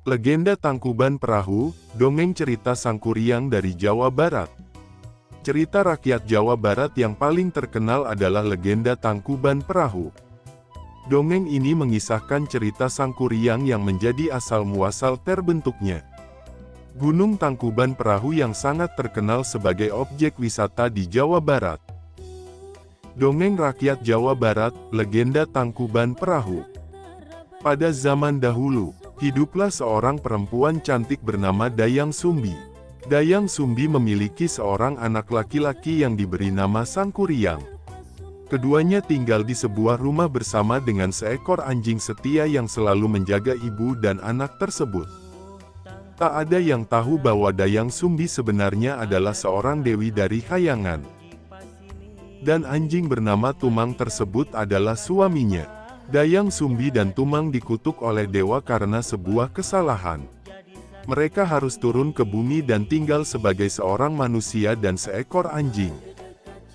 Legenda Tangkuban Perahu, dongeng cerita Sangkuriang dari Jawa Barat. Cerita rakyat Jawa Barat yang paling terkenal adalah legenda Tangkuban Perahu. Dongeng ini mengisahkan cerita Sangkuriang yang menjadi asal-muasal terbentuknya Gunung Tangkuban Perahu yang sangat terkenal sebagai objek wisata di Jawa Barat. Dongeng rakyat Jawa Barat, legenda Tangkuban Perahu. Pada zaman dahulu, hiduplah seorang perempuan cantik bernama Dayang Sumbi. Dayang Sumbi memiliki seorang anak laki-laki yang diberi nama Sangkuriang. Keduanya tinggal di sebuah rumah bersama dengan seekor anjing setia yang selalu menjaga ibu dan anak tersebut. Tak ada yang tahu bahwa Dayang Sumbi sebenarnya adalah seorang dewi dari khayangan. Dan anjing bernama Tumang tersebut adalah suaminya. Dayang Sumbi dan Tumang dikutuk oleh dewa karena sebuah kesalahan. Mereka harus turun ke bumi dan tinggal sebagai seorang manusia dan seekor anjing.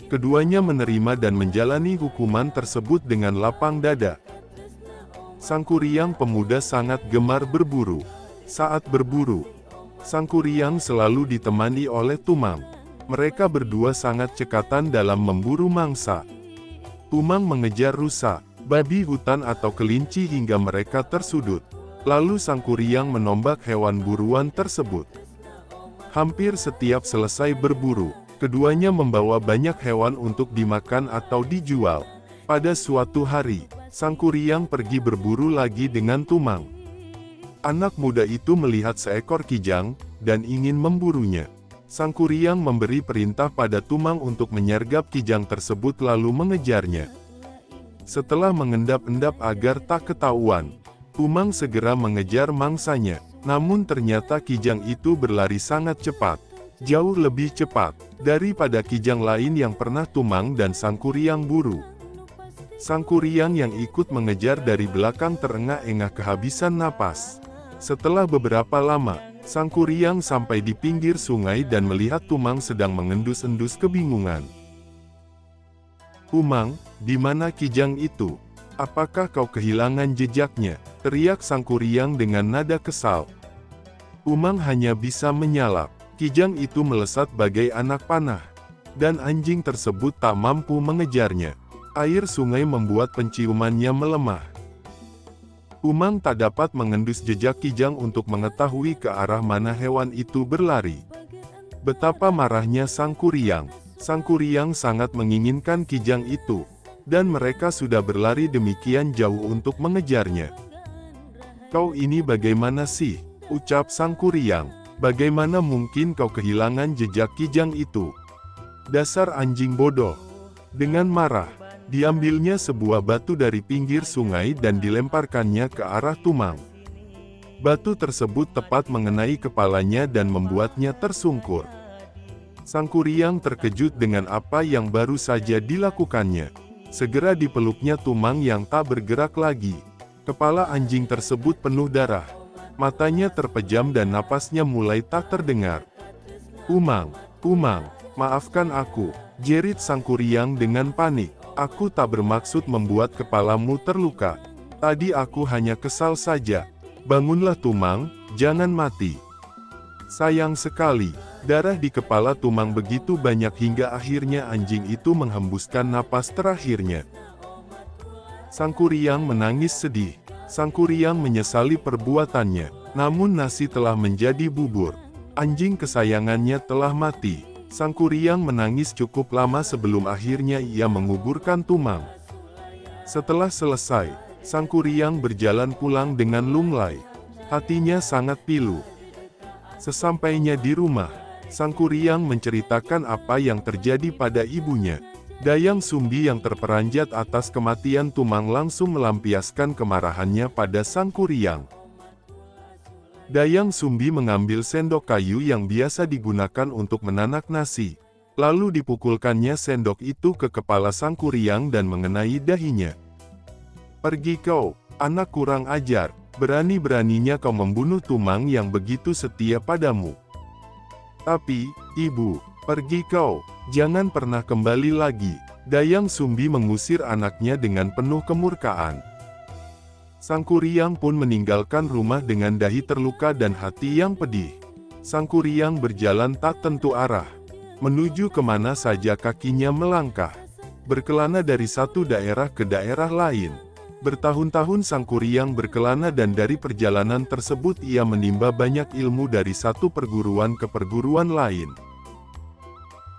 Keduanya menerima dan menjalani hukuman tersebut dengan lapang dada. Sangkuriang pemuda sangat gemar berburu. Saat berburu, Sangkuriang selalu ditemani oleh Tumang. Mereka berdua sangat cekatan dalam memburu mangsa. Tumang mengejar rusa, babi hutan atau kelinci hingga mereka tersudut. Lalu Sangkuriang menombak hewan buruan tersebut. Hampir setiap selesai berburu, keduanya membawa banyak hewan untuk dimakan atau dijual. Pada suatu hari, Sangkuriang pergi berburu lagi dengan Tumang. Anak muda itu melihat seekor kijang, dan ingin memburunya. Sangkuriang memberi perintah pada Tumang untuk menyergap kijang tersebut lalu mengejarnya. Setelah mengendap-endap agar tak ketahuan, Tumang segera mengejar mangsanya. Namun ternyata kijang itu berlari sangat cepat, jauh lebih cepat daripada kijang lain yang pernah Tumang dan Sangkuriang buru. Sangkuriang yang ikut mengejar dari belakang terengah-engah kehabisan napas. Setelah beberapa lama, Sangkuriang sampai di pinggir sungai dan melihat Tumang sedang mengendus-endus kebingungan. "Tumang, di mana kijang itu? Apakah kau kehilangan jejaknya?" teriak Sangkuriang dengan nada kesal. Tumang hanya bisa menyalak. Kijang itu melesat bagai anak panah, dan anjing tersebut tak mampu mengejarnya. Air sungai membuat penciumannya melemah. Tumang tak dapat mengendus jejak kijang untuk mengetahui ke arah mana hewan itu berlari. Betapa marahnya Sangkuriang. Sangkuriang sangat menginginkan kijang itu, dan mereka sudah berlari demikian jauh untuk mengejarnya. "Kau ini bagaimana sih?" ucap Sangkuriang. "Bagaimana mungkin kau kehilangan jejak kijang itu? Dasar anjing bodoh!" Dengan marah, diambilnya sebuah batu dari pinggir sungai dan dilemparkannya ke arah Tumang. Batu tersebut tepat mengenai kepalanya dan membuatnya tersungkur. Sangkuriang terkejut dengan apa yang baru saja dilakukannya. Segera dipeluknya Tumang yang tak bergerak lagi. Kepala anjing tersebut penuh darah. Matanya terpejam dan napasnya mulai tak terdengar. "Tumang, Tumang, maafkan aku," jerit Sangkuriang dengan panik. "Aku tak bermaksud membuat kepalamu terluka. Tadi aku hanya kesal saja. Bangunlah Tumang, jangan mati." Sayang sekali, darah di kepala Tumang begitu banyak hingga akhirnya anjing itu menghembuskan napas terakhirnya. Sangkuriang menangis sedih. Sangkuriang menyesali perbuatannya, namun nasi telah menjadi bubur. Anjing kesayangannya telah mati. Sangkuriang menangis cukup lama sebelum akhirnya ia menguburkan Tumang. Setelah selesai, Sangkuriang berjalan pulang dengan lunglai. Hatinya sangat pilu. Sesampainya di rumah, Sangkuriang menceritakan apa yang terjadi pada ibunya. Dayang Sumbi yang terperanjat atas kematian Tumang langsung melampiaskan kemarahannya pada Sangkuriang. Dayang Sumbi mengambil sendok kayu yang biasa digunakan untuk menanak nasi. Lalu dipukulkannya sendok itu ke kepala Sangkuriang dan mengenai dahinya. "Pergi kau, anak kurang ajar, berani-beraninya kau membunuh Tumang yang begitu setia padamu. Tapi, ibu, pergi kau, jangan pernah kembali lagi." Dayang Sumbi mengusir anaknya dengan penuh kemurkaan. Sangkuriang pun meninggalkan rumah dengan dahi terluka dan hati yang pedih. Sangkuriang berjalan tak tentu arah, menuju kemana saja kakinya melangkah. Berkelana dari satu daerah ke daerah lain. Bertahun-tahun Sangkuriang berkelana dan dari perjalanan tersebut ia menimba banyak ilmu dari satu perguruan ke perguruan lain.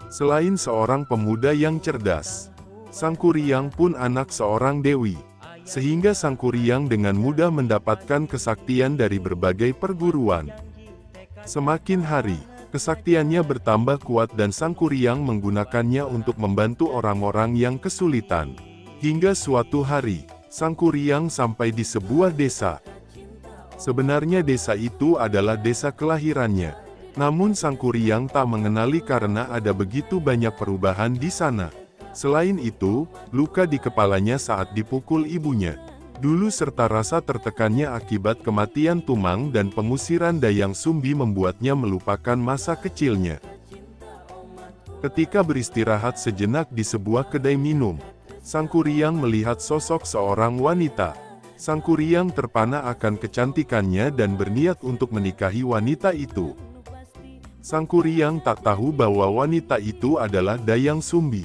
Selain seorang pemuda yang cerdas, Sangkuriang pun anak seorang dewi. Sehingga Sangkuriang dengan mudah mendapatkan kesaktian dari berbagai perguruan. Semakin hari, kesaktiannya bertambah kuat dan Sangkuriang menggunakannya untuk membantu orang-orang yang kesulitan. Hingga suatu hari, Sangkuriang sampai di sebuah desa. Sebenarnya desa itu adalah desa kelahirannya. Namun Sangkuriang tak mengenali karena ada begitu banyak perubahan di sana. Selain itu, luka di kepalanya saat dipukul ibunya dulu serta rasa tertekannya akibat kematian Tumang dan pengusiran Dayang Sumbi membuatnya melupakan masa kecilnya. Ketika beristirahat sejenak di sebuah kedai minum, Sangkuriang melihat sosok seorang wanita. Sangkuriang terpana akan kecantikannya dan berniat untuk menikahi wanita itu. Sangkuriang tak tahu bahwa wanita itu adalah Dayang Sumbi.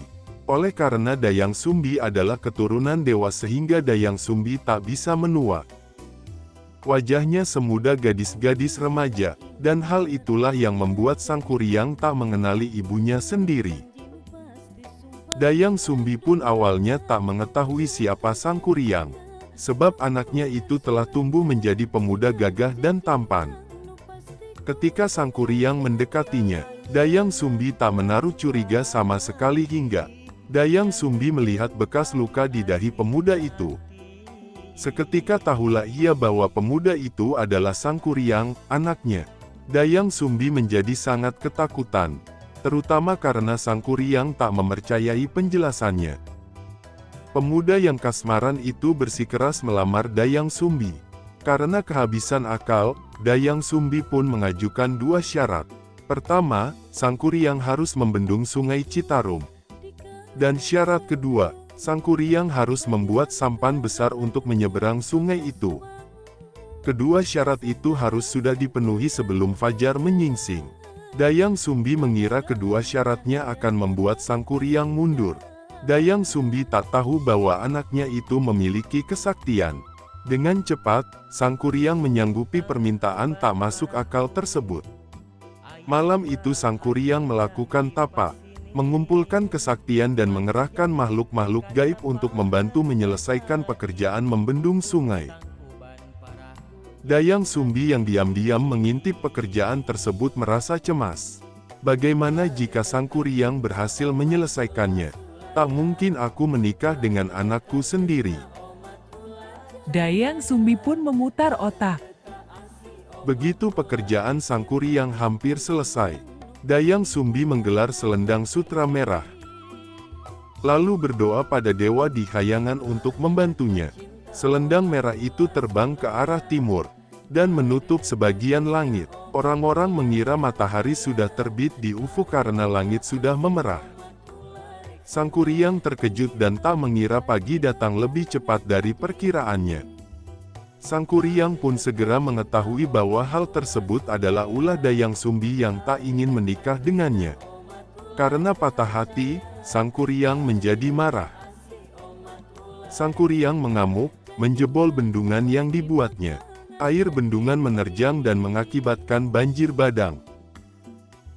Oleh karena Dayang Sumbi adalah keturunan dewa sehingga Dayang Sumbi tak bisa menua. Wajahnya semuda gadis-gadis remaja, dan hal itulah yang membuat Sangkuriang tak mengenali ibunya sendiri. Dayang Sumbi pun awalnya tak mengetahui siapa Sangkuriang, sebab anaknya itu telah tumbuh menjadi pemuda gagah dan tampan. Ketika Sangkuriang mendekatinya, Dayang Sumbi tak menaruh curiga sama sekali hingga Dayang Sumbi melihat bekas luka di dahi pemuda itu. Seketika tahulah ia bahwa pemuda itu adalah Sangkuriang, anaknya. Dayang Sumbi menjadi sangat ketakutan, terutama karena Sangkuriang tak mempercayai penjelasannya. Pemuda yang kasmaran itu bersikeras melamar Dayang Sumbi. Karena kehabisan akal, Dayang Sumbi pun mengajukan dua syarat. Pertama, Sangkuriang harus membendung Sungai Citarum. Dan syarat kedua, Sangkuriang harus membuat sampan besar untuk menyeberang sungai itu. Kedua syarat itu harus sudah dipenuhi sebelum fajar menyingsing. Dayang Sumbi mengira kedua syaratnya akan membuat Sangkuriang mundur. Dayang Sumbi tak tahu bahwa anaknya itu memiliki kesaktian. Dengan cepat, Sangkuriang menyanggupi permintaan tak masuk akal tersebut. Malam itu Sangkuriang melakukan tapa, mengumpulkan kesaktian dan mengerahkan makhluk-makhluk gaib untuk membantu menyelesaikan pekerjaan membendung sungai. Dayang Sumbi yang diam-diam mengintip pekerjaan tersebut merasa cemas. Bagaimana jika Sangkuriang berhasil menyelesaikannya? Tak mungkin aku menikah dengan anakku sendiri. Dayang Sumbi pun memutar otak. Begitu pekerjaan Sangkuriang hampir selesai, Dayang Sumbi menggelar selendang sutra merah. Lalu berdoa pada dewa di khayangan untuk membantunya. Selendang merah itu terbang ke arah timur, dan menutup sebagian langit. Orang-orang mengira matahari sudah terbit di ufuk karena langit sudah memerah. Sangkuriang terkejut dan tak mengira pagi datang lebih cepat dari perkiraannya. Sangkuriang pun segera mengetahui bahwa hal tersebut adalah ulah Dayang Sumbi yang tak ingin menikah dengannya. Karena patah hati, Sangkuriang menjadi marah. Sangkuriang mengamuk, menjebol bendungan yang dibuatnya. Air bendungan menerjang dan mengakibatkan banjir bandang.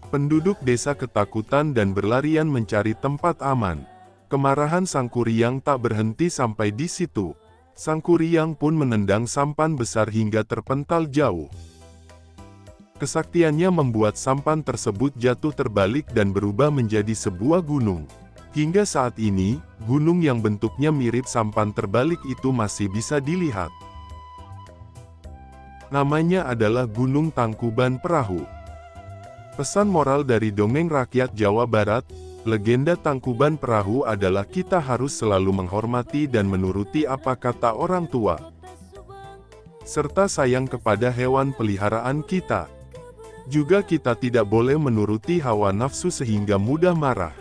Penduduk desa ketakutan dan berlarian mencari tempat aman. Kemarahan Sangkuriang tak berhenti sampai di situ. Sangkuriang pun menendang sampan besar hingga terpental jauh. Kesaktiannya membuat sampan tersebut jatuh terbalik dan berubah menjadi sebuah gunung. Hingga saat ini, gunung yang bentuknya mirip sampan terbalik itu masih bisa dilihat. Namanya adalah Gunung Tangkuban Perahu. Pesan moral dari dongeng rakyat Jawa Barat, legenda Tangkuban Perahu adalah kita harus selalu menghormati dan menuruti apa kata orang tua, serta sayang kepada hewan peliharaan kita. Juga kita tidak boleh menuruti hawa nafsu sehingga mudah marah.